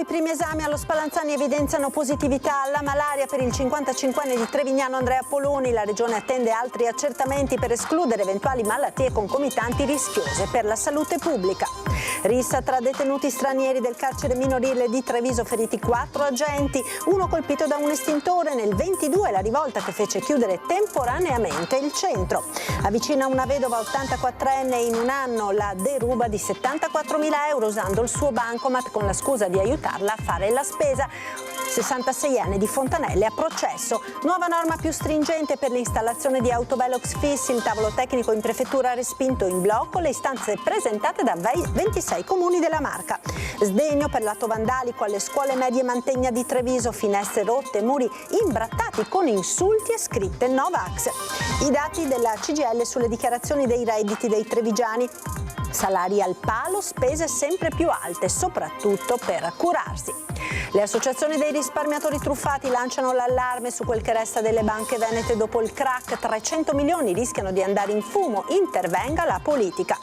i primi esami allo Spallanzani evidenziano positività alla malaria per il 55enne di Trevignano Andrea Poloni. La Regione attende altri accertamenti per escludere eventuali malattie concomitanti rischiose per la salute pubblica. Rissa tra detenuti stranieri del carcere minorile di Treviso, feriti 4 agenti, uno colpito da un estintore. Nel 22 la rivolta che fece chiudere temporaneamente il centro. Avvicina una vedova 84enne in un anno la deruba di 74.000 euro usando il suo bancomat con la scusa di aiutarla a fare la spesa. 66enne di Fontanelle a processo. Nuova norma più stringente per l'installazione di autovelox fissi. Il tavolo tecnico in prefettura ha respinto in blocco le istanze presentate da 26 comuni della Marca. Sdegno per l'atto vandalico alle scuole medie Mantegna di Treviso. Finestre rotte, muri imbrattati con insulti e scritte Novax. I dati della CGIL sulle dichiarazioni dei redditi dei trevigiani. Salari al palo, spese sempre più alte, soprattutto per curarsi. Le associazioni dei risparmiatori truffati lanciano l'allarme su quel che resta delle banche venete dopo il crack. 300 milioni rischiano di andare in fumo, intervenga la politica.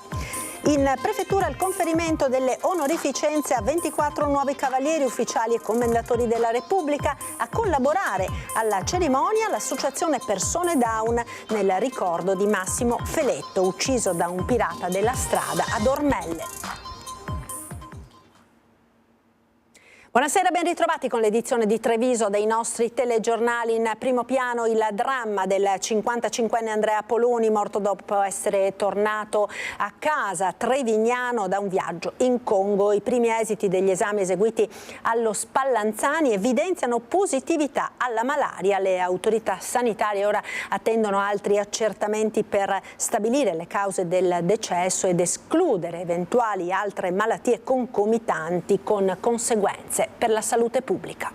In prefettura il conferimento delle onorificenze a 24 nuovi cavalieri, ufficiali e commendatori della Repubblica. A collaborare alla cerimonia l'associazione Persone Down nel ricordo di Massimo Feletto, ucciso da un pirata della strada ad Ormelle. Buonasera, ben ritrovati con l'edizione di Treviso dei nostri telegiornali. In primo piano il dramma del 55enne Andrea Poloni, morto dopo essere tornato a casa trevignano da un viaggio in Congo. I primi esiti degli esami eseguiti allo Spallanzani evidenziano positività alla malaria. Le autorità sanitarie ora attendono altri accertamenti per stabilire le cause del decesso ed escludere eventuali altre malattie concomitanti con conseguenze per la salute pubblica.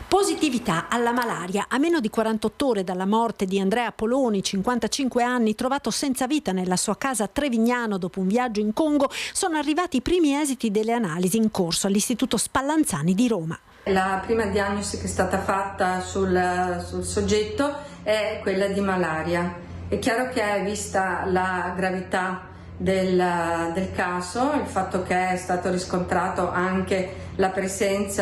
Positività alla malaria. A meno di 48 ore dalla morte di Andrea Poloni, 55 anni, trovato senza vita nella sua casa a Trevignano dopo un viaggio in Congo, sono arrivati i primi esiti delle analisi in corso all'Istituto Spallanzani di Roma. La prima diagnosi che è stata fatta sul soggetto è quella di malaria. È chiaro che, vista la gravità del caso, il fatto che è stato riscontrato anche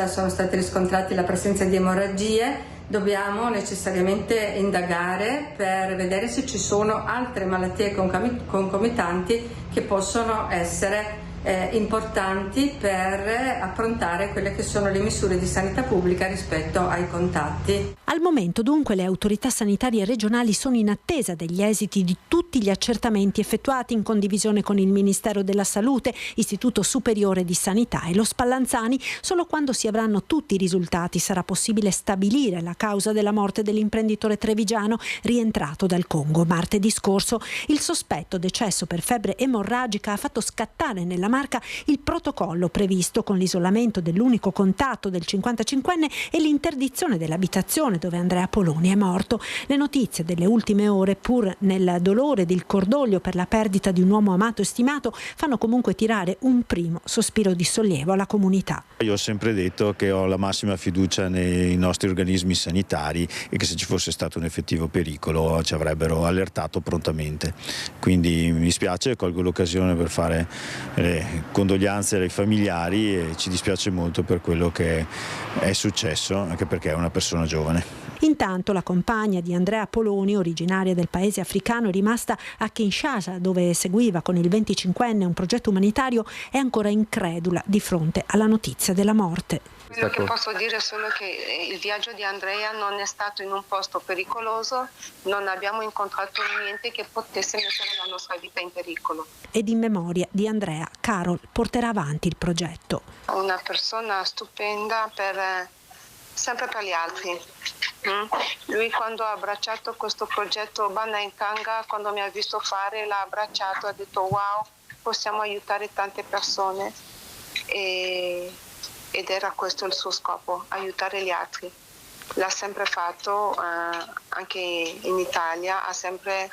sono state riscontrate la presenza di emorragie, dobbiamo necessariamente indagare per vedere se ci sono altre malattie concomitanti che possono essere importanti per approntare quelle che sono le misure di sanità pubblica rispetto ai contatti. Al momento dunque le autorità sanitarie regionali sono in attesa degli esiti di tutti gli accertamenti effettuati in condivisione con il Ministero della Salute, Istituto Superiore di Sanità e lo Spallanzani. Solo quando si avranno tutti i risultati sarà possibile stabilire la causa della morte dell'imprenditore trevigiano rientrato dal Congo. Martedì scorso il sospetto decesso per febbre emorragica ha fatto scattare nella Marca il protocollo previsto con l'isolamento dell'unico contatto del 55enne e l'interdizione dell'abitazione dove Andrea Poloni è morto. Le notizie delle ultime ore, pur nel dolore ed il cordoglio per la perdita di un uomo amato e stimato, fanno comunque tirare un primo sospiro di sollievo alla comunità. Io ho sempre detto che ho la massima fiducia nei nostri organismi sanitari e che se ci fosse stato un effettivo pericolo ci avrebbero allertato prontamente. Quindi mi dispiace, colgo l'occasione per fare condoglianze ai familiari e ci dispiace molto per quello che è successo, anche perché è una persona giovane. Intanto la compagna di Andrea Poloni, originaria del paese africano, è rimasta a Kinshasa, dove seguiva con il 25enne un progetto umanitario, è ancora incredula di fronte alla notizia della morte. Quello che posso dire è solo che il viaggio di Andrea non è stato in un posto pericoloso, non abbiamo incontrato niente che potesse mettere la nostra vita in pericolo. Ed in memoria di Andrea, Carol porterà avanti il progetto. Una persona stupenda sempre per gli altri. Lui, quando ha abbracciato questo progetto Bana Nkanga, quando mi ha visto fare, l'ha abbracciato, ha detto wow, possiamo aiutare tante persone, ed era questo il suo scopo, aiutare gli altri. L'ha sempre fatto, anche in Italia, ha sempre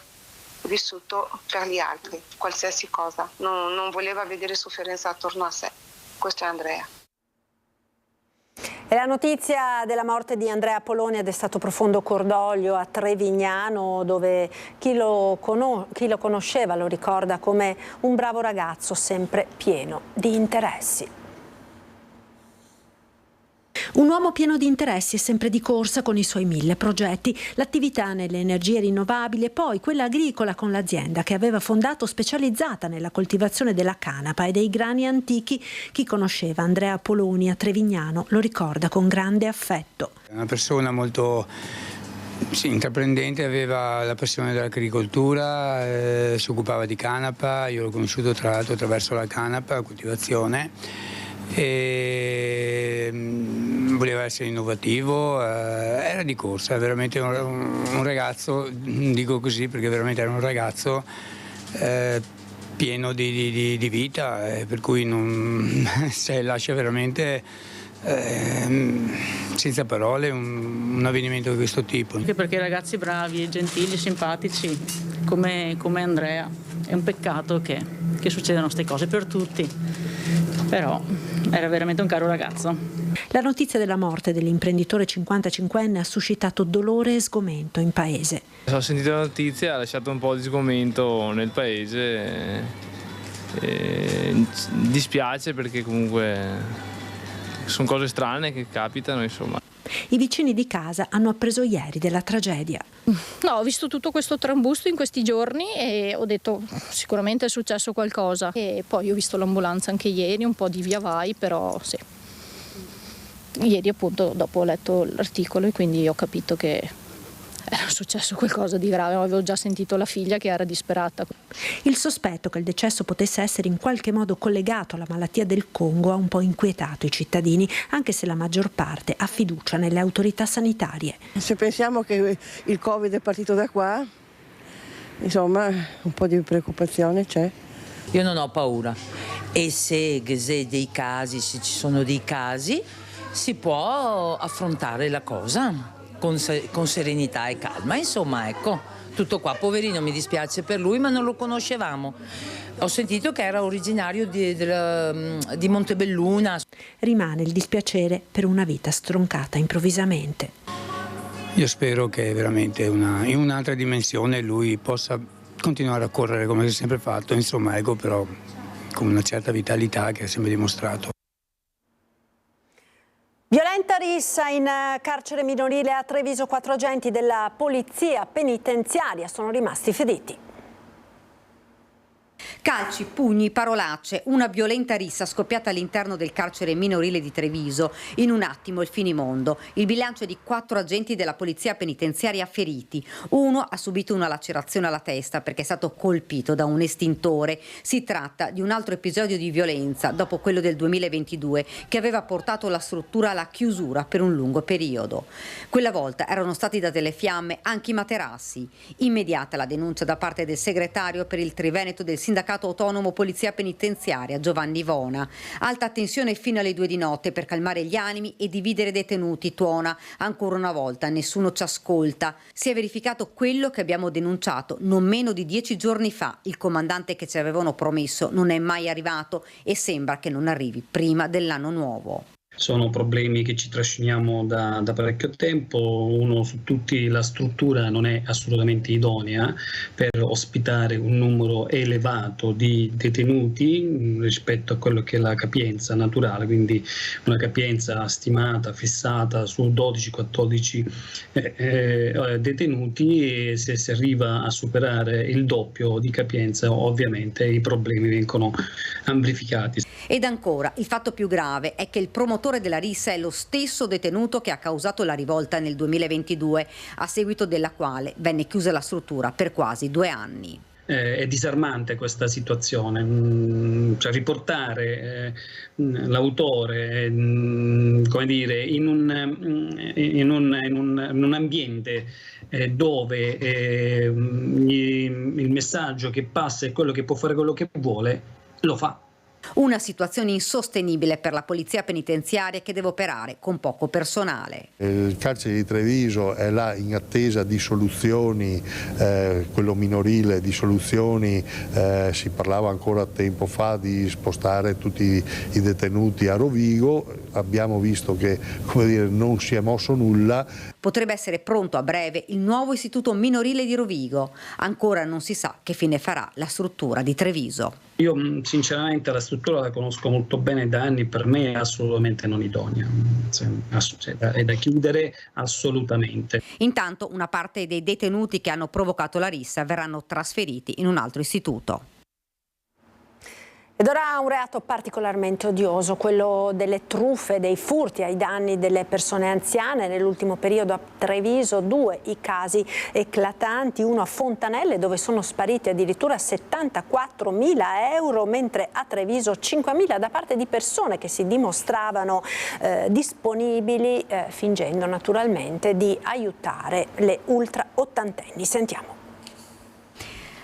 vissuto per gli altri, qualsiasi cosa, non voleva vedere sofferenza attorno a sé. Questo è Andrea. E la notizia della morte di Andrea Poloni ha destato profondo cordoglio a Trevignano, dove chi lo conosceva lo ricorda come un bravo ragazzo sempre pieno di interessi. Un uomo pieno di interessi e sempre di corsa con i suoi 1000 progetti, l'attività nelle energie rinnovabili e poi quella agricola con l'azienda che aveva fondato specializzata nella coltivazione della canapa e dei grani antichi. Chi conosceva Andrea Poloni a Trevignano lo ricorda con grande affetto. Una persona molto intraprendente, aveva la passione dell'agricoltura, si occupava di canapa, io l'ho conosciuto tra l'altro attraverso la canapa, la coltivazione. E voleva essere innovativo, era di corsa, veramente un ragazzo, dico così perché veramente era un ragazzo pieno di vita, per cui lascia veramente senza parole un avvenimento di questo tipo. Anche perché ragazzi bravi, gentili, simpatici come Andrea, è un peccato che succedano queste cose per tutti, però era veramente un caro ragazzo. La notizia della morte dell'imprenditore 55enne ha suscitato dolore e sgomento in paese. Ho sentito la notizia, ha lasciato un po' di sgomento nel paese, dispiace perché comunque sono cose strane che capitano, insomma. I vicini di casa hanno appreso ieri della tragedia. No, ho visto tutto questo trambusto in questi giorni e ho detto sicuramente è successo qualcosa. E poi ho visto l'ambulanza anche ieri, un po' di via vai, però sì. Ieri appunto dopo ho letto l'articolo e quindi ho capito che era successo qualcosa di grave, avevo già sentito la figlia che era disperata. Il sospetto che il decesso potesse essere in qualche modo collegato alla malattia del Congo ha un po' inquietato i cittadini, anche se la maggior parte ha fiducia nelle autorità sanitarie. Se pensiamo che il Covid è partito da qua, insomma un po' di preoccupazione c'è. Io non ho paura e se dei casi, se ci sono dei casi, si può affrontare la cosa con serenità e calma, insomma, ecco, tutto qua. Poverino, mi dispiace per lui, ma non lo conoscevamo. Ho sentito che era originario di Montebelluna. Rimane il dispiacere per una vita stroncata improvvisamente. Io spero che veramente in un'altra dimensione lui possa continuare a correre come si è sempre fatto, insomma, ecco, però con una certa vitalità che ha sempre dimostrato. Violenta rissa in carcere minorile a Treviso, 4 agenti della polizia penitenziaria sono rimasti feriti. Calci, pugni, parolacce, una violenta rissa scoppiata all'interno del carcere minorile di Treviso. In un attimo il finimondo. Il bilancio è di 4 agenti della polizia penitenziaria feriti. Uno ha subito una lacerazione alla testa perché è stato colpito da un estintore. Si tratta di un altro episodio di violenza dopo quello del 2022 che aveva portato la struttura alla chiusura per un lungo periodo. Quella volta erano stati date le fiamme anche i materassi. Immediata la denuncia da parte del segretario per il Triveneto del sindacato autonomo Polizia Penitenziaria Giovanni Vona. Alta tensione fino alle 2 di notte per calmare gli animi e dividere i detenuti, tuona. Ancora una volta nessuno ci ascolta. Si è verificato quello che abbiamo denunciato non meno di 10 giorni fa. Il comandante che ci avevano promesso non è mai arrivato e sembra che non arrivi prima dell'anno nuovo. Sono problemi che ci trasciniamo da parecchio tempo. Uno su tutti, la struttura non è assolutamente idonea per ospitare un numero elevato di detenuti rispetto a quello che è la capienza naturale, quindi una capienza stimata, fissata su 12-14 detenuti, e se si arriva a superare il doppio di capienza ovviamente i problemi vengono amplificati. Ed ancora, il fatto più grave è che il promotore della rissa è lo stesso detenuto che ha causato la rivolta nel 2022, a seguito della quale venne chiusa la struttura per quasi 2 anni. È disarmante questa situazione, cioè riportare l'autore come dire, in un ambiente dove il messaggio che passa è quello che può fare quello che vuole, lo fa. Una situazione insostenibile per la polizia penitenziaria che deve operare con poco personale. Il carcere di Treviso è là in attesa di soluzioni, quello minorile di soluzioni, si parlava ancora tempo fa di spostare tutti i detenuti a Rovigo, abbiamo visto che, come dire, non si è mosso nulla. Potrebbe essere pronto a breve il nuovo istituto minorile di Rovigo, ancora non si sa che fine farà la struttura di Treviso. Io sinceramente la struttura la conosco molto bene da anni, per me è assolutamente non idonea, è da chiudere assolutamente. Intanto una parte dei detenuti che hanno provocato la rissa verranno trasferiti in un altro istituto. Ed ora un reato particolarmente odioso, quello delle truffe, dei furti ai danni delle persone anziane. Nell'ultimo periodo a Treviso 2 i casi eclatanti, uno a Fontanelle dove sono spariti addirittura 74.000 euro, mentre a Treviso 5.000 da parte di persone che si dimostravano disponibili, fingendo naturalmente di aiutare le ultra ottantenni. Sentiamo.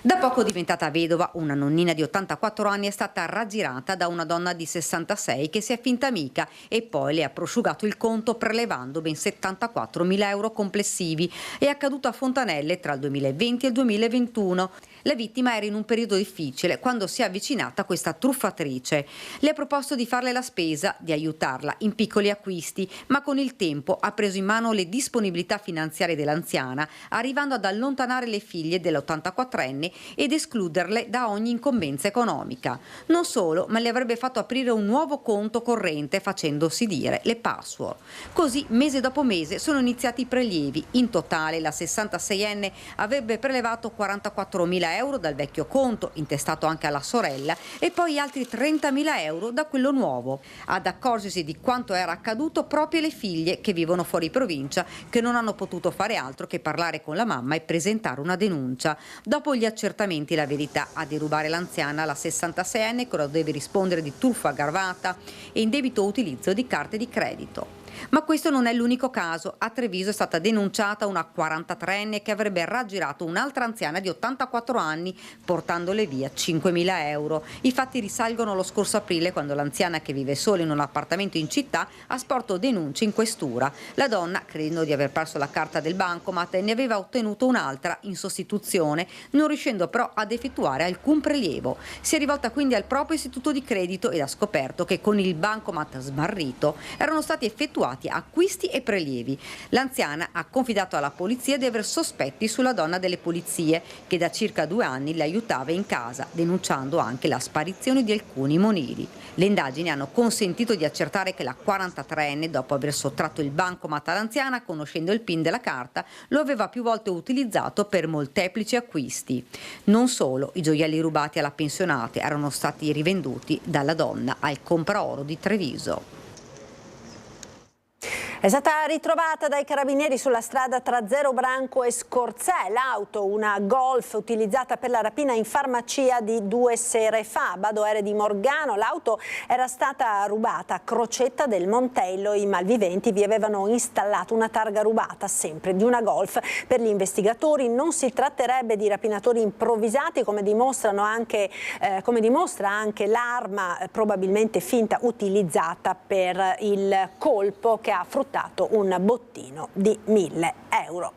Da poco diventata vedova, una nonnina di 84 anni è stata raggirata da una donna di 66 che si è finta amica e poi le ha prosciugato il conto prelevando ben 74.000 euro complessivi. È accaduto a Fontanelle tra il 2020 e il 2021. La vittima era in un periodo difficile quando si è avvicinata a questa truffatrice. Le ha proposto di farle la spesa, di aiutarla in piccoli acquisti, ma con il tempo ha preso in mano le disponibilità finanziarie dell'anziana, arrivando ad allontanare le figlie dell'84enne ed escluderle da ogni incombenza economica. Non solo, ma le avrebbe fatto aprire un nuovo conto corrente facendosi dire le password. Così, mese dopo mese, sono iniziati i prelievi. In totale la 66enne avrebbe prelevato 44.000 euro dal vecchio conto, intestato anche alla sorella, e poi altri 30.000 euro da quello nuovo. Ad accorgersi di quanto era accaduto proprio le figlie, che vivono fuori provincia, che non hanno potuto fare altro che parlare con la mamma e presentare una denuncia. Dopo gli accertamenti, la verità: a derubare l'anziana, la 66enne, che ora deve rispondere di truffa aggravata e indebito utilizzo di carte di credito. Ma questo non è l'unico caso. A Treviso è stata denunciata una 43enne che avrebbe raggirato un'altra anziana di 84 anni portandole via 5.000 euro. I fatti risalgono allo scorso aprile, quando l'anziana, che vive sola in un appartamento in città, ha sporto denunce in questura. La donna, credendo di aver perso la carta del bancomat, ne aveva ottenuto un'altra in sostituzione, non riuscendo però ad effettuare alcun prelievo. Si è rivolta quindi al proprio istituto di credito ed ha scoperto che con il bancomat smarrito erano stati effettuati acquisti e prelievi. L'anziana ha confidato alla polizia di aver sospetti sulla donna delle pulizie, che da circa 2 anni le aiutava in casa, denunciando anche la sparizione di alcuni monili. Le indagini hanno consentito di accertare che la 43enne, dopo aver sottratto il bancomat all'anziana, conoscendo il PIN della carta, lo aveva più volte utilizzato per molteplici acquisti. Non solo, i gioielli rubati alla pensionata erano stati rivenduti dalla donna al Compraoro di Treviso. È stata ritrovata dai carabinieri sulla strada tra Zero Branco e Scorzè l'auto, una Golf utilizzata per la rapina in farmacia di 2 sere fa. A Badoere di Morgano l'auto era stata rubata a Crocetta del Montello. I malviventi vi avevano installato una targa rubata, sempre di una Golf. Per gli investigatori non si tratterebbe di rapinatori improvvisati, come dimostra anche l'arma probabilmente finta utilizzata per il colpo, che ha fruttato un bottino di 1.000 euro.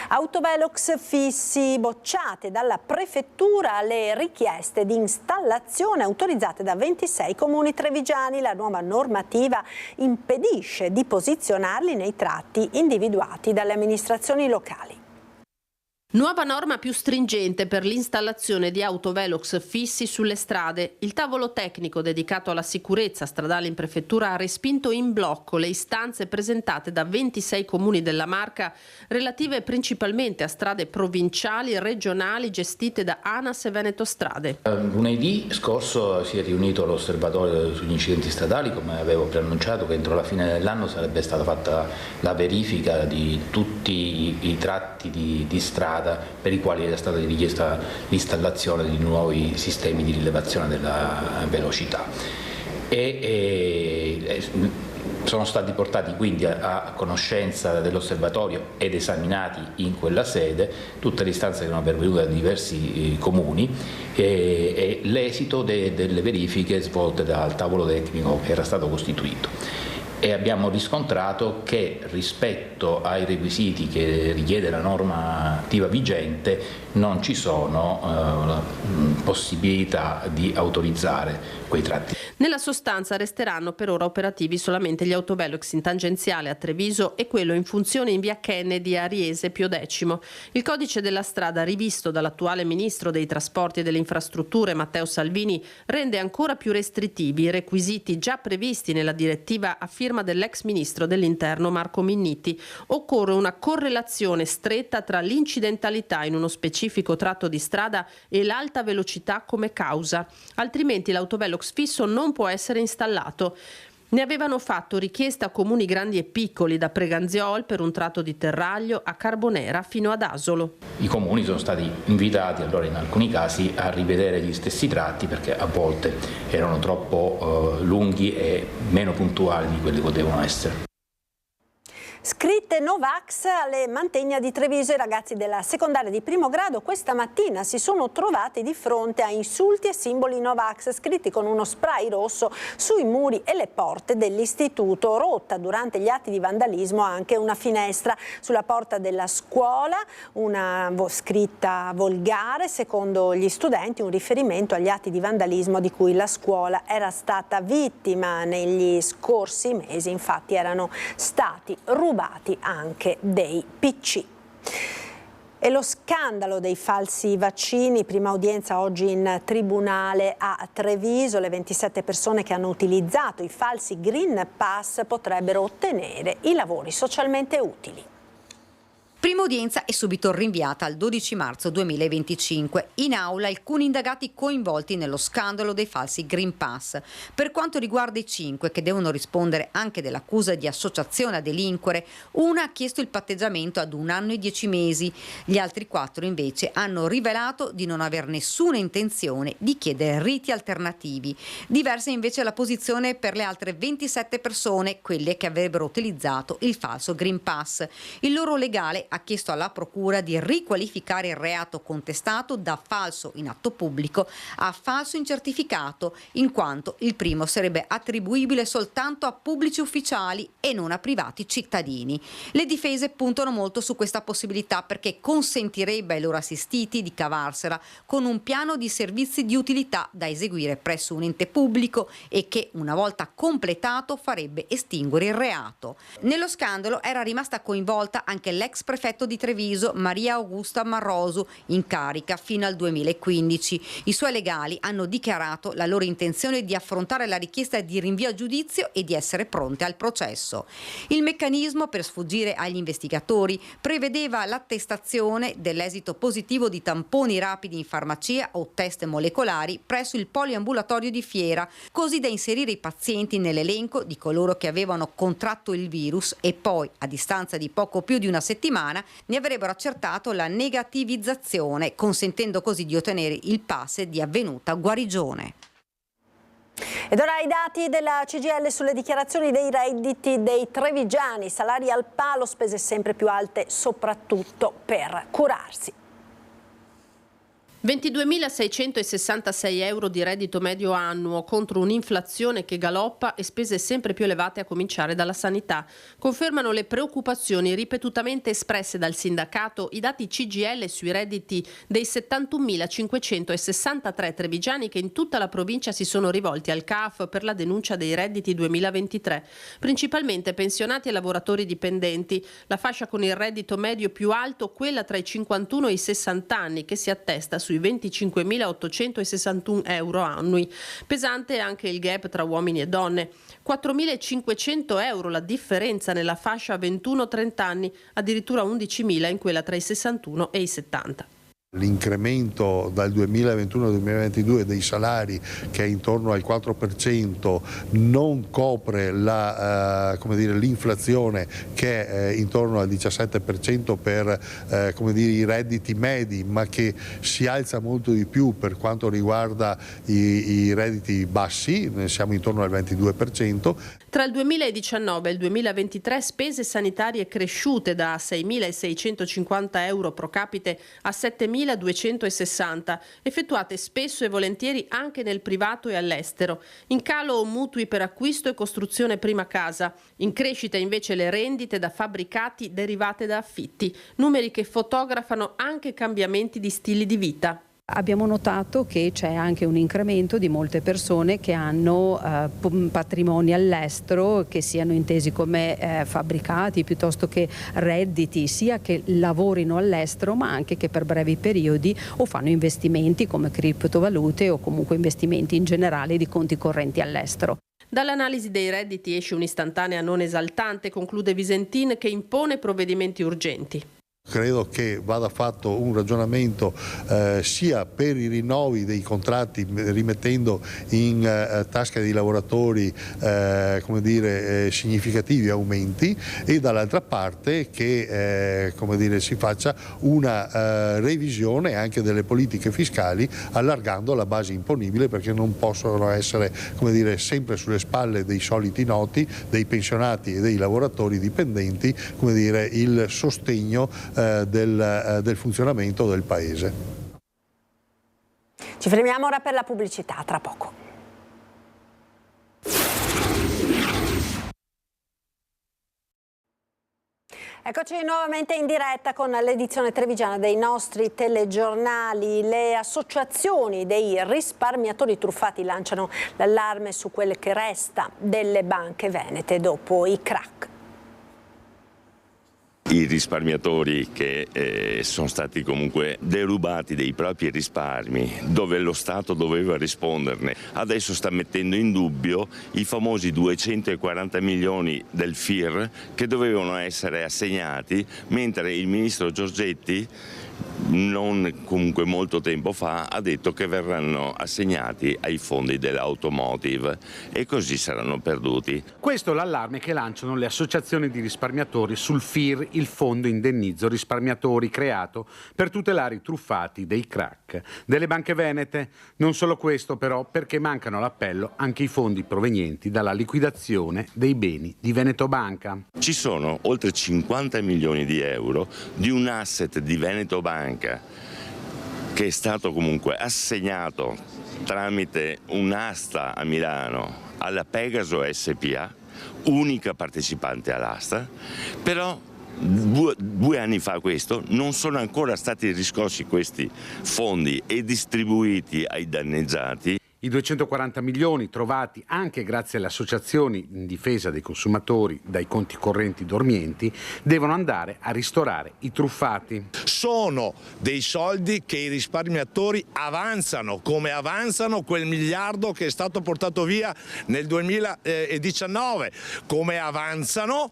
Autovelox fissi: bocciate dalla prefettura le richieste di installazione autorizzate da 26 comuni trevigiani. La nuova normativa impedisce di posizionarli nei tratti individuati dalle amministrazioni locali. Nuova norma più stringente per l'installazione di autovelox fissi sulle strade. Il tavolo tecnico dedicato alla sicurezza stradale in prefettura ha respinto in blocco le istanze presentate da 26 comuni della Marca, relative principalmente a strade provinciali e regionali gestite da ANAS e Veneto Strade. Lunedì scorso si è riunito l'osservatorio sugli incidenti stradali, come avevo preannunciato che entro la fine dell'anno sarebbe stata fatta la verifica di tutti i tratti di strada per i quali era stata richiesta l'installazione di nuovi sistemi di rilevazione della velocità e sono stati portati quindi a conoscenza dell'osservatorio ed esaminati in quella sede tutte le istanze che erano pervenute da diversi comuni e l'esito delle verifiche svolte dal tavolo tecnico che era stato costituito. e abbiamo riscontrato che rispetto ai requisiti che richiede la normativa vigente non ci sono possibilità di autorizzare quei tratti. Nella sostanza resteranno per ora operativi solamente gli autovelox in tangenziale a Treviso e quello in funzione in via Kennedy a Riese Pio X. Il codice della strada rivisto dall'attuale ministro dei trasporti e delle infrastrutture Matteo Salvini rende ancora più restrittivi i requisiti già previsti nella direttiva a firma dell'ex ministro dell'Interno Marco Minniti. Occorre una correlazione stretta tra l'incidentalità in uno specifico tratto di strada e l'alta velocità come causa, altrimenti l'autovelox fisso non può essere installato. Ne avevano fatto richiesta a comuni grandi e piccoli, da Preganziol per un tratto di terraglio a Carbonera fino ad Asolo. I comuni sono stati invitati allora in alcuni casi a rivedere gli stessi tratti perché a volte erano troppo lunghi e meno puntuali di quelli che potevano essere. Scritte Novax alle Mantegna di Treviso. I ragazzi della secondaria di primo grado questa mattina si sono trovati di fronte a insulti e simboli Novax scritti con uno spray rosso sui muri e le porte dell'istituto. Rotta durante gli atti di vandalismo anche una finestra sulla porta della scuola, una scritta volgare, secondo gli studenti un riferimento agli atti di vandalismo di cui la scuola era stata vittima negli scorsi mesi. Infatti erano stati rubati anche dei PC. E lo scandalo dei falsi vaccini, prima udienza oggi in tribunale a Treviso. Le 27 persone che hanno utilizzato i falsi Green Pass potrebbero ottenere i lavori socialmente utili. Prima udienza è subito rinviata al 12 marzo 2025. In aula alcuni indagati coinvolti nello scandalo dei falsi Green Pass. Per quanto riguarda i 5 che devono rispondere anche dell'accusa di associazione a delinquere, una ha chiesto il patteggiamento ad 1 anno e 10 mesi. Gli altri 4 invece hanno rivelato di non aver nessuna intenzione di chiedere riti alternativi. Diversa invece la posizione per le altre 27 persone, quelle che avrebbero utilizzato il falso Green Pass. Il loro legale ha chiesto alla procura di riqualificare il reato contestato da falso in atto pubblico a falso in certificato, in quanto il primo sarebbe attribuibile soltanto a pubblici ufficiali e non a privati cittadini. Le difese puntano molto su questa possibilità perché consentirebbe ai loro assistiti di cavarsela con un piano di servizi di utilità da eseguire presso un ente pubblico e che, una volta completato, farebbe estinguere il reato. Nello scandalo era rimasta coinvolta anche l'ex prefetto di Treviso Maria Augusta Marrosu, in carica fino al 2015. I suoi legali hanno dichiarato la loro intenzione di affrontare la richiesta di rinvio a giudizio e di essere pronte al processo. Il meccanismo, per sfuggire agli investigatori, prevedeva l'attestazione dell'esito positivo di tamponi rapidi in farmacia o test molecolari presso il poliambulatorio di Fiera, così da inserire i pazienti nell'elenco di coloro che avevano contratto il virus e poi, a distanza di poco più di una settimana, ne avrebbero accertato la negativizzazione, consentendo così di ottenere il pass di avvenuta guarigione. Ed ora i dati della CGIL sulle dichiarazioni dei redditi dei trevigiani, salari al palo, spese sempre più alte soprattutto per curarsi. 22.666 euro di reddito medio annuo contro un'inflazione che galoppa e spese sempre più elevate a cominciare dalla sanità. Confermano le preoccupazioni ripetutamente espresse dal sindacato i dati CGIL sui redditi dei 71.563 trevigiani che in tutta la provincia si sono rivolti al CAF per la denuncia dei redditi 2023, principalmente pensionati e lavoratori dipendenti. La fascia con il reddito medio più alto, quella tra i 51 e i 60 anni, che si attesta sui 25.861 euro annui. Pesante anche il gap tra uomini e donne. 4.500 euro la differenza nella fascia 21-30 anni, addirittura 11.000 in quella tra i 61 e i 70. L'incremento dal 2021 al 2022 dei salari, che è intorno al 4%, non copre l'inflazione, che è intorno al 17% per i redditi medi, ma che si alza molto di più per quanto riguarda i redditi bassi, ne siamo intorno al 22%. Tra il 2019 e il 2023 spese sanitarie cresciute da 6.650 euro pro capite a 7.000 3.260, effettuate spesso e volentieri anche nel privato e all'estero. In calo mutui per acquisto e costruzione prima casa. In crescita invece le rendite da fabbricati derivate da affitti, numeri che fotografano anche cambiamenti di stili di vita. Abbiamo notato che c'è anche un incremento di molte persone che hanno patrimoni all'estero, che siano intesi come fabbricati piuttosto che redditi, sia che lavorino all'estero ma anche che per brevi periodi o fanno investimenti come criptovalute o comunque investimenti in generale di conti correnti all'estero. Dall'analisi dei redditi esce un'istantanea non esaltante, conclude Visentin, che impone provvedimenti urgenti. Credo che vada fatto un ragionamento sia per i rinnovi dei contratti, rimettendo in tasca dei lavoratori significativi aumenti, e dall'altra parte che si faccia una revisione anche delle politiche fiscali, allargando la base imponibile, perché non possono essere sempre sulle spalle dei soliti noti, dei pensionati e dei lavoratori dipendenti il sostegno del funzionamento del Paese. Ci fermiamo ora per la pubblicità, tra poco. Eccoci nuovamente in diretta con l'edizione trevigiana dei nostri telegiornali. Le associazioni dei risparmiatori truffati lanciano l'allarme su quelle che resta delle banche venete dopo i crack. I risparmiatori che sono stati comunque derubati dei propri risparmi, dove lo Stato doveva risponderne, adesso sta mettendo in dubbio i famosi 240 milioni del FIR che dovevano essere assegnati, mentre il ministro Giorgetti non comunque molto tempo fa ha detto che verranno assegnati ai fondi dell'automotive e così saranno perduti. Questo è l'allarme che lanciano le associazioni di risparmiatori sul FIR, il fondo indennizzo risparmiatori creato per tutelare i truffati dei crack delle banche venete. Non solo questo però, perché mancano all'appello anche i fondi provenienti dalla liquidazione dei beni di Veneto Banca. Ci sono oltre 50 milioni di euro di un asset di Veneto Banca che è stato comunque assegnato tramite un'asta a Milano alla Pegaso SPA, unica partecipante all'asta, però due anni fa non sono ancora stati riscossi questi fondi e distribuiti ai danneggiati. I 240 milioni trovati anche grazie alle associazioni in difesa dei consumatori dai conti correnti dormienti devono andare a ristorare i truffati. Sono dei soldi che i risparmiatori avanzano, come avanzano quel miliardo che è stato portato via nel 2019, come avanzano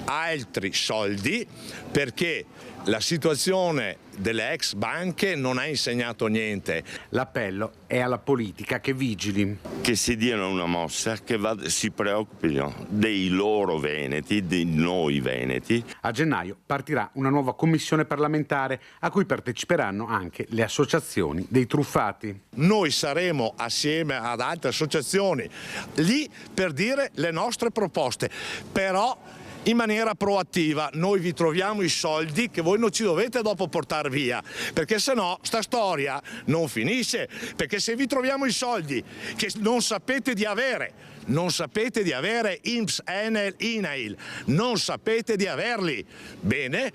altri soldi, perché la situazione delle ex banche non ha insegnato niente. L'appello è alla politica che vigili. Che si diano una mossa, che si preoccupino dei loro veneti, di noi veneti. A gennaio partirà una nuova commissione parlamentare a cui parteciperanno anche le associazioni dei truffati. Noi saremo assieme ad altre associazioni lì per dire le nostre proposte, però in maniera proattiva. Noi vi troviamo i soldi che voi non ci dovete dopo portare via, perché se no sta storia non finisce, perché se vi troviamo i soldi che non sapete di avere INPS, Enel, INAIL, non sapete di averli, bene,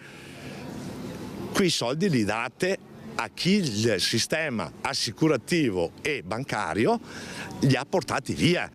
quei soldi li date a chi il sistema assicurativo e bancario li ha portati via.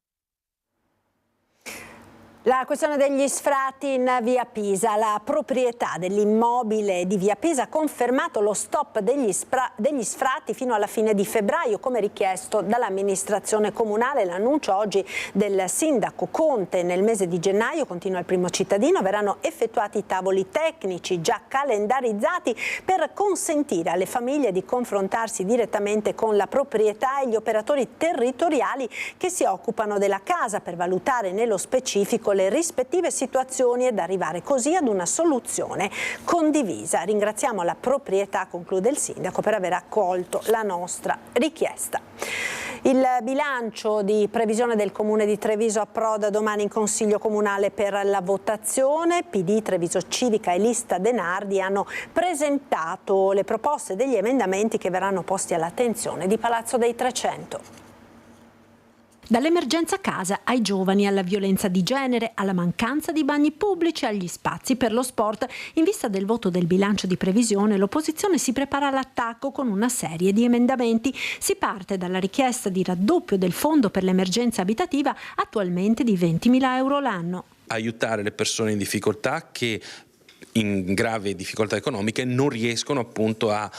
La questione degli sfratti in via Pisa. La proprietà dell'immobile di via Pisa ha confermato lo stop degli sfratti fino alla fine di febbraio, come richiesto dall'amministrazione comunale. L'annuncio oggi del sindaco Conte: nel mese di gennaio, continua il Primo Cittadino, verranno effettuati tavoli tecnici già calendarizzati per consentire alle famiglie di confrontarsi direttamente con la proprietà e gli operatori territoriali che si occupano della casa, per valutare nello specifico le rispettive situazioni ed arrivare così ad una soluzione condivisa. Ringraziamo la proprietà, conclude il sindaco, per aver accolto la nostra richiesta. Il bilancio di previsione del Comune di Treviso approda domani in Consiglio Comunale per la votazione. PD, Treviso Civica e Lista Denardi hanno presentato le proposte degli emendamenti che verranno posti all'attenzione di Palazzo dei 300. Dall'emergenza casa ai giovani, alla violenza di genere, alla mancanza di bagni pubblici, agli spazi per lo sport. In vista del voto del bilancio di previsione, l'opposizione si prepara all'attacco con una serie di emendamenti. Si parte dalla richiesta di raddoppio del fondo per l'emergenza abitativa, attualmente di 20.000 euro l'anno. Aiutare le persone in difficoltà che in grave difficoltà economiche non riescono appunto a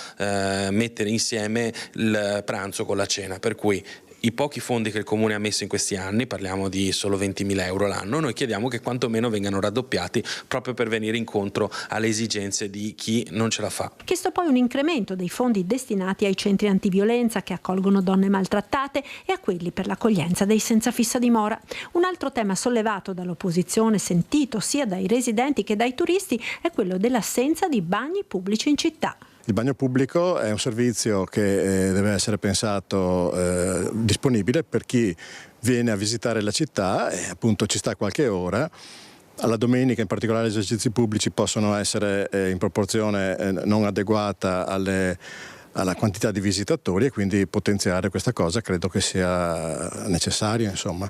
mettere insieme il pranzo con la cena, per cui i pochi fondi che il Comune ha messo in questi anni, parliamo di solo 20.000 euro l'anno, noi chiediamo che quantomeno vengano raddoppiati proprio per venire incontro alle esigenze di chi non ce la fa. Chiesto poi un incremento dei fondi destinati ai centri antiviolenza che accolgono donne maltrattate e a quelli per l'accoglienza dei senza fissa dimora. Un altro tema sollevato dall'opposizione, sentito sia dai residenti che dai turisti, è quello dell'assenza di bagni pubblici in città. Il bagno pubblico è un servizio che deve essere pensato disponibile per chi viene a visitare la città e appunto ci sta qualche ora. Alla domenica in particolare gli esercizi pubblici possono essere in proporzione non adeguata alla quantità di visitatori e quindi potenziare questa cosa credo che sia necessario, insomma.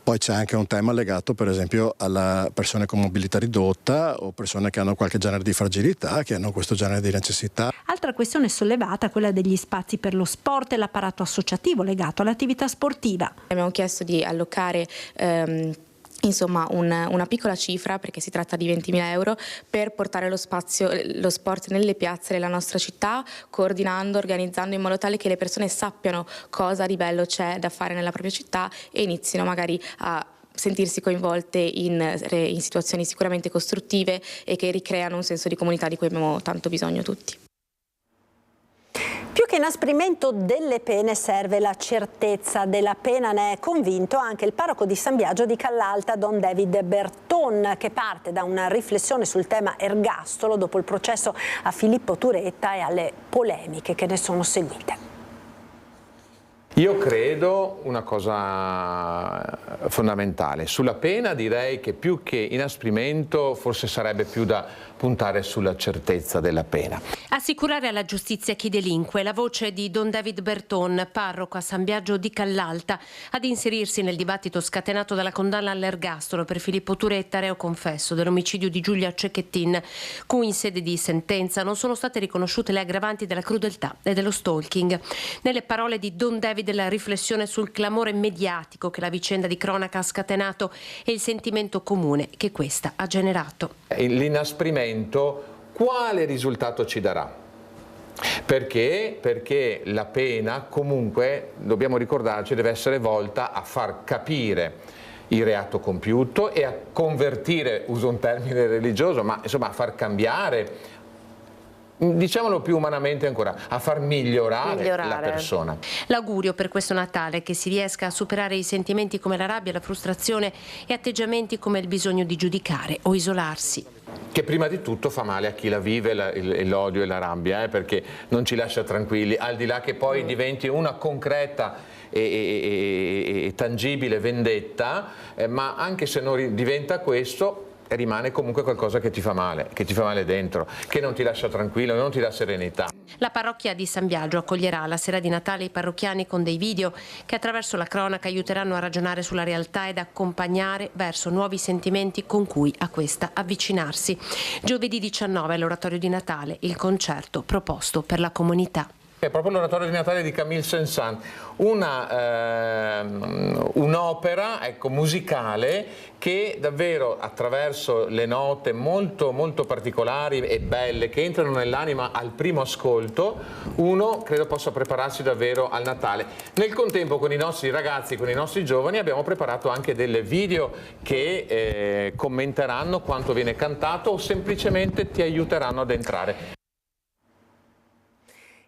Poi c'è anche un tema legato per esempio alle persone con mobilità ridotta o persone che hanno qualche genere di fragilità, che hanno questo genere di necessità. Altra questione sollevata è quella degli spazi per lo sport e l'apparato associativo legato all'attività sportiva. Abbiamo chiesto di allocare una piccola cifra, perché si tratta di 20.000 euro, per portare lo sport nelle piazze della nostra città, coordinando, organizzando in modo tale che le persone sappiano cosa di bello c'è da fare nella propria città e inizino magari a sentirsi coinvolte in situazioni sicuramente costruttive e che ricreano un senso di comunità di cui abbiamo tanto bisogno tutti. Più che inasprimento delle pene serve la certezza della pena, ne è convinto anche il parroco di San Biagio di Callalta, Don David Berton, che parte da una riflessione sul tema ergastolo dopo il processo a Filippo Turetta e alle polemiche che ne sono seguite. Io credo una cosa fondamentale. Sulla pena direi che più che inasprimento forse sarebbe più da puntare sulla certezza della pena. Assicurare alla giustizia chi delinque, la voce di Don David Berton, parroco a San Biagio di Callalta, ad inserirsi nel dibattito scatenato dalla condanna all'ergastolo per Filippo Turetta, reo confesso dell'omicidio di Giulia Cecchettin, cui in sede di sentenza non sono state riconosciute le aggravanti della crudeltà e dello stalking. Nelle parole di Don David la riflessione sul clamore mediatico che la vicenda di cronaca ha scatenato e il sentimento comune che questa ha generato. L'inasprimento quale risultato ci darà? Perché la pena comunque, dobbiamo ricordarci, deve essere volta a far capire il reato compiuto e a convertire, uso un termine religioso, ma insomma a far cambiare, diciamolo più umanamente ancora, a far migliorare la persona. L'augurio per questo Natale è che si riesca a superare i sentimenti come la rabbia, la frustrazione e atteggiamenti come il bisogno di giudicare o isolarsi. Che prima di tutto fa male a chi la vive, l'odio e la rabbia, perché non ci lascia tranquilli, al di là che poi diventi una concreta e tangibile vendetta, ma anche se non diventa questo, rimane comunque qualcosa che ti fa male dentro, che non ti lascia tranquillo, non ti dà serenità. La parrocchia di San Biagio accoglierà la sera di Natale i parrocchiani con dei video che attraverso la cronaca aiuteranno a ragionare sulla realtà ed accompagnare verso nuovi sentimenti con cui a questa avvicinarsi. Giovedì 19 all'oratorio di Natale il concerto proposto per la comunità. È proprio l'oratorio di Natale di Camille Saint-Saëns, un'opera musicale che davvero attraverso le note molto particolari e belle che entrano nell'anima al primo ascolto, uno credo possa prepararsi davvero al Natale. Nel contempo con i nostri ragazzi, con i nostri giovani abbiamo preparato anche delle video che commenteranno quanto viene cantato o semplicemente ti aiuteranno ad entrare.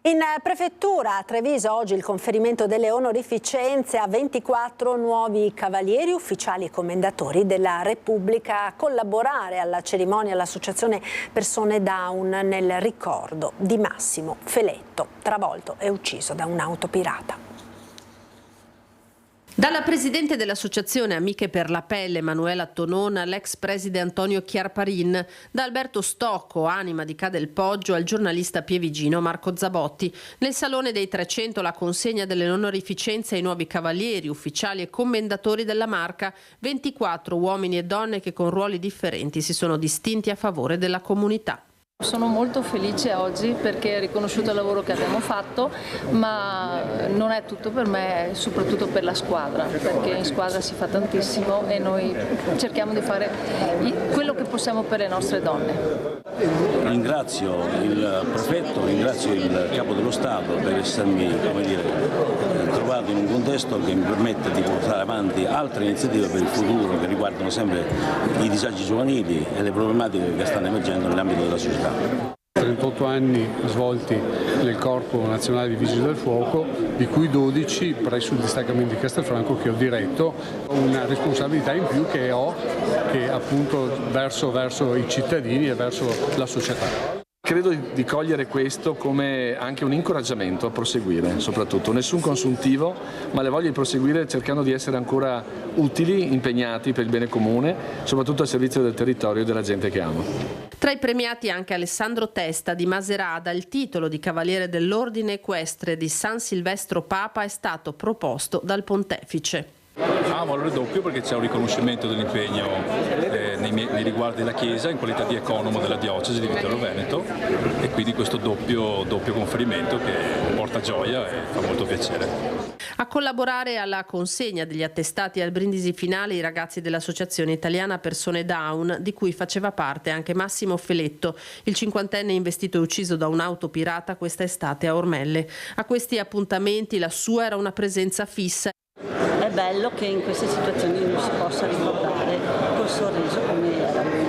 In prefettura a Treviso oggi il conferimento delle onorificenze a 24 nuovi cavalieri, ufficiali e commendatori della Repubblica. A collaborare alla cerimonia l'associazione Persone Down nel ricordo di Massimo Feletto, travolto e ucciso da un'auto pirata. Dalla presidente dell'Associazione Amiche per la Pelle, Emanuela Tonona, all'ex preside Antonio Chiarparin, da Alberto Stocco, anima di Ca' del Poggio, al giornalista pievigino Marco Zabotti. Nel Salone dei 300 la consegna delle onorificenze ai nuovi cavalieri, ufficiali e commendatori della marca, 24 uomini e donne che con ruoli differenti si sono distinti a favore della comunità. Sono molto felice oggi perché è riconosciuto il lavoro che abbiamo fatto, ma non è tutto per me, è soprattutto per la squadra, perché in squadra si fa tantissimo e noi cerchiamo di fare quello che possiamo per le nostre donne. Ringrazio il prefetto, ringrazio il capo dello Stato per essermi, trovato in un contesto che mi permette di portare avanti altre iniziative per il futuro che riguardano sempre i disagi giovanili e le problematiche che stanno emergendo nell'ambito della società. 38 anni svolti nel Corpo Nazionale di Vigili del Fuoco, di cui 12 presso il distaccamento di Castelfranco che ho diretto, una responsabilità in più che ho appunto verso i cittadini e verso la società. Credo di cogliere questo come anche un incoraggiamento a proseguire, soprattutto nessun consuntivo, ma le voglia di proseguire cercando di essere ancora utili, impegnati per il bene comune, soprattutto al servizio del territorio e della gente che amo. Tra i premiati anche Alessandro Testa di Maserata. Il titolo di Cavaliere dell'Ordine Equestre di San Silvestro Papa è stato proposto dal Pontefice. Valore doppio perché c'è un riconoscimento dell'impegno nei riguardi della Chiesa in qualità di economo della diocesi di Viterbo Veneto e quindi questo doppio conferimento che porta gioia e fa molto piacere. A collaborare alla consegna degli attestati al brindisi finale i ragazzi dell'Associazione Italiana Persone Down, di cui faceva parte anche Massimo Feletto, il 50enne investito e ucciso da un'auto pirata questa estate a Ormelle. A questi appuntamenti la sua era una presenza fissa. È bello che in queste situazioni non si possa ricordare col sorriso come era lui.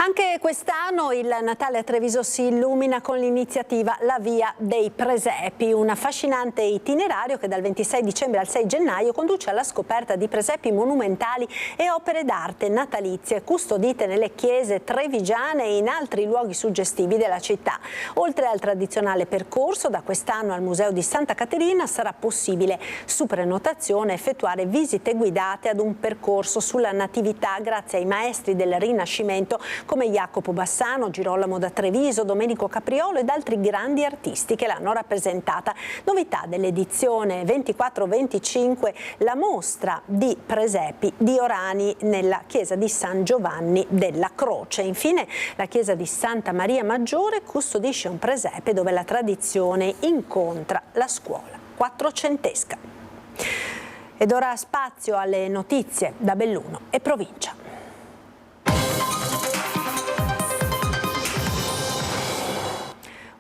Anche quest'anno il Natale a Treviso si illumina con l'iniziativa La Via dei Presepi, un affascinante itinerario che dal 26 dicembre al 6 gennaio conduce alla scoperta di presepi monumentali e opere d'arte natalizie custodite nelle chiese trevigiane e in altri luoghi suggestivi della città. Oltre al tradizionale percorso, da quest'anno al Museo di Santa Caterina sarà possibile su prenotazione effettuare visite guidate ad un percorso sulla Natività grazie ai maestri del Rinascimento come Jacopo Bassano, Girolamo da Treviso, Domenico Capriolo ed altri grandi artisti che l'hanno rappresentata. Novità dell'edizione 24-25, la mostra di presepi di Orani nella chiesa di San Giovanni della Croce. Infine la chiesa di Santa Maria Maggiore custodisce un presepe dove la tradizione incontra la scuola quattrocentesca. Ed ora spazio alle notizie da Belluno e provincia.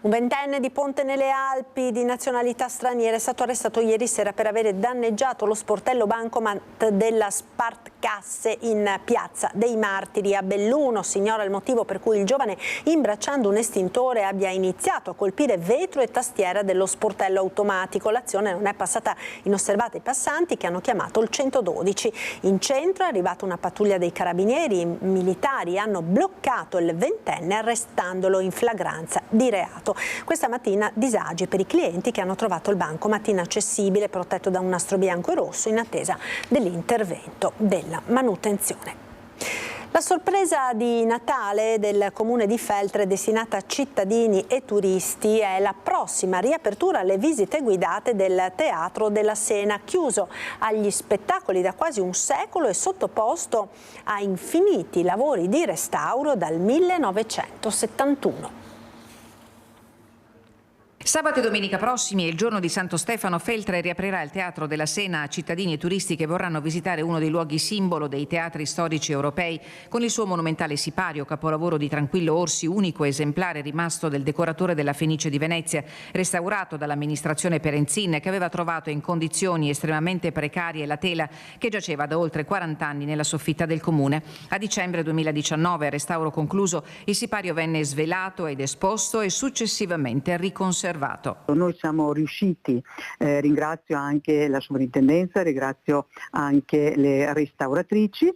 Un ventenne di Ponte nelle Alpi di nazionalità straniera è stato arrestato ieri sera per avere danneggiato lo sportello bancomat della Spartcasse in Piazza dei Martiri a Belluno. Si ignora il motivo per cui il giovane, imbracciando un estintore, abbia iniziato a colpire vetro e tastiera dello sportello automatico. L'azione non è passata inosservata ai passanti che hanno chiamato il 112. In centro è arrivata una pattuglia dei carabinieri. I militari hanno bloccato il ventenne arrestandolo in flagranza di reato. Questa mattina disagi per i clienti che hanno trovato il bancomat inaccessibile, protetto da un nastro bianco e rosso in attesa dell'intervento della manutenzione. La sorpresa di Natale del comune di Feltre destinata a cittadini e turisti è la prossima riapertura alle visite guidate del Teatro della Sena, chiuso agli spettacoli da quasi un secolo e sottoposto a infiniti lavori di restauro dal 1971. Sabato e domenica prossimi è il giorno di Santo Stefano. Feltre riaprirà il Teatro della Sena a cittadini e turisti che vorranno visitare uno dei luoghi simbolo dei teatri storici europei, con il suo monumentale sipario, capolavoro di Tranquillo Orsi, unico esemplare rimasto del decoratore della Fenice di Venezia, restaurato dall'amministrazione Perenzin, che aveva trovato in condizioni estremamente precarie la tela che giaceva da oltre 40 anni nella soffitta del comune. A dicembre 2019, a restauro concluso, il sipario venne svelato ed esposto e successivamente riconservato conservato. Noi siamo riusciti, ringrazio anche la sovrintendenza, ringrazio anche le restauratrici,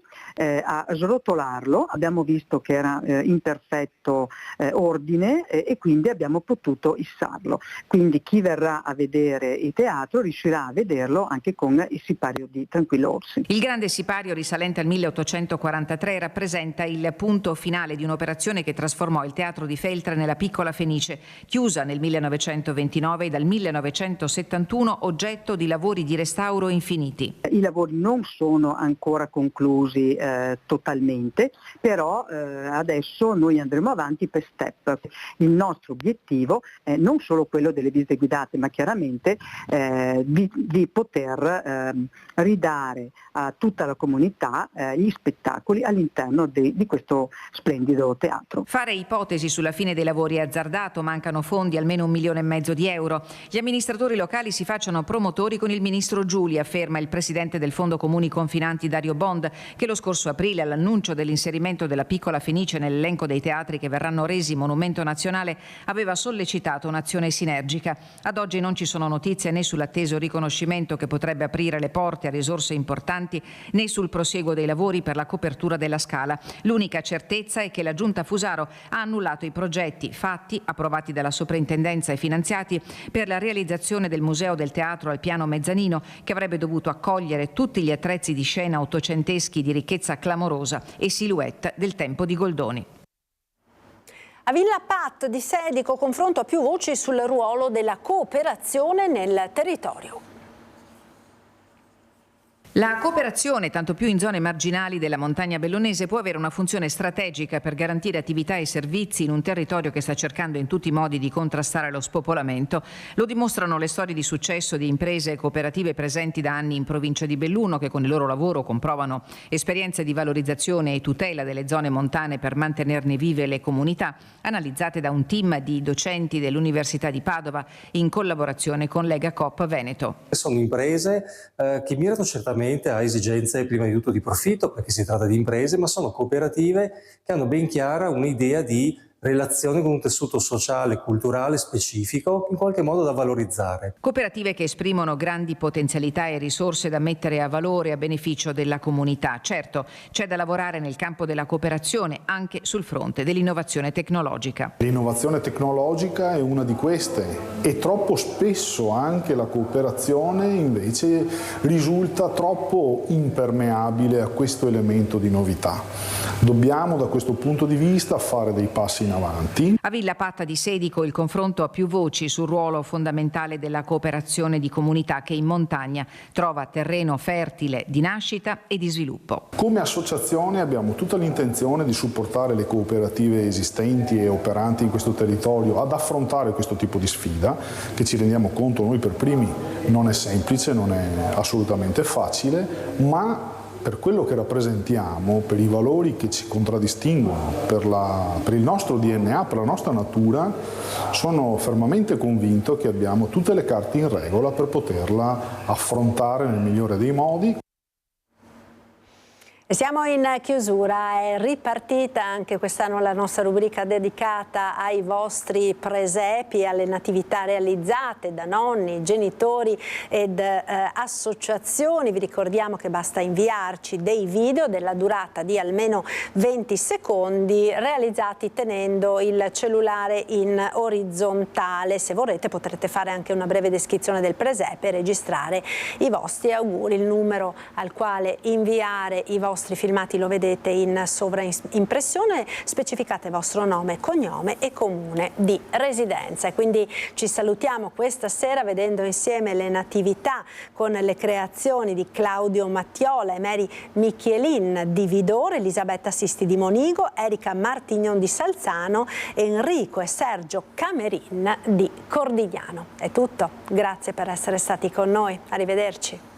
a srotolarlo. Abbiamo visto che era in perfetto ordine e quindi abbiamo potuto issarlo. Quindi chi verrà a vedere il teatro riuscirà a vederlo anche con il sipario di Tranquillo Orsi. Il grande sipario risalente al 1843 rappresenta il punto finale di un'operazione che trasformò il teatro di Feltre nella piccola Fenice, chiusa nel 1929 e dal 1971 oggetto di lavori di restauro infiniti. I lavori non sono ancora conclusi totalmente, però adesso noi andremo avanti per step. Il nostro obiettivo è non solo quello delle visite guidate, ma chiaramente di poter ridare a tutta la comunità gli spettacoli all'interno di questo splendido teatro. Fare ipotesi sulla fine dei lavori è azzardato, mancano fondi, almeno 1,5 milioni di euro. Gli amministratori locali si facciano promotori con il ministro Giuli, afferma il presidente del Fondo Comuni Confinanti Dario Bond, che lo scorso aprile all'annuncio dell'inserimento della piccola Fenice nell'elenco dei teatri che verranno resi monumento nazionale aveva sollecitato un'azione sinergica. Ad oggi non ci sono notizie né sull'atteso riconoscimento che potrebbe aprire le porte a risorse importanti né sul prosieguo dei lavori per la copertura della Scala. L'unica certezza è che la Giunta Fusaro ha annullato i progetti fatti, approvati dalla soprintendenza e finanziati per la realizzazione del Museo del Teatro al piano mezzanino, che avrebbe dovuto accogliere tutti gli attrezzi di scena ottocenteschi di ricchezza clamorosa e silhouette del tempo di Goldoni. A Villa Pat di Sedico, confronto a più voci sul ruolo della cooperazione nel territorio. La cooperazione, tanto più in zone marginali della montagna bellunese, può avere una funzione strategica per garantire attività e servizi in un territorio che sta cercando in tutti i modi di contrastare lo spopolamento. Lo dimostrano le storie di successo di imprese e cooperative presenti da anni in provincia di Belluno, che con il loro lavoro comprovano esperienze di valorizzazione e tutela delle zone montane per mantenerne vive le comunità, analizzate da un team di docenti dell'Università di Padova in collaborazione con Lega Coop Veneto. Sono imprese che mirano certamente a esigenze prima di tutto di profitto, perché si tratta di imprese, ma sono cooperative che hanno ben chiara un'idea di relazione con un tessuto sociale, culturale specifico, in qualche modo da valorizzare. Cooperative che esprimono grandi potenzialità e risorse da mettere a valore a beneficio della comunità. Certo, c'è da lavorare nel campo della cooperazione anche sul fronte dell'innovazione tecnologica. L'innovazione tecnologica è una di queste e troppo spesso anche la cooperazione invece risulta troppo impermeabile a questo elemento di novità. Dobbiamo da questo punto di vista fare dei passi in avanti. A Villa Patta di Sedico il confronto a più voci sul ruolo fondamentale della cooperazione di comunità che in montagna trova terreno fertile di nascita e di sviluppo. Come associazione abbiamo tutta l'intenzione di supportare le cooperative esistenti e operanti in questo territorio ad affrontare questo tipo di sfida, che ci rendiamo conto noi per primi non è semplice, non è assolutamente facile, ma per quello che rappresentiamo, per i valori che ci contraddistinguono, per il nostro DNA, per la nostra natura, sono fermamente convinto che abbiamo tutte le carte in regola per poterla affrontare nel migliore dei modi. E siamo in chiusura, è ripartita anche quest'anno la nostra rubrica dedicata ai vostri presepi, alle natività realizzate da nonni, genitori ed associazioni. Vi ricordiamo che basta inviarci dei video della durata di almeno 20 secondi realizzati tenendo il cellulare in orizzontale. Se vorrete potrete fare anche una breve descrizione del presepe e registrare i vostri auguri. Il numero al quale inviare i vostri filmati lo vedete in sovraimpressione, specificate vostro nome, cognome e comune di residenza. E quindi ci salutiamo questa sera vedendo insieme le natività con le creazioni di Claudio Mattiola e Mary Michelin di Vidore, Elisabetta Sisti di Monigo, Erika Martignon di Salzano e Enrico e Sergio Camerin di Cordigliano. È tutto, grazie per essere stati con noi, arrivederci.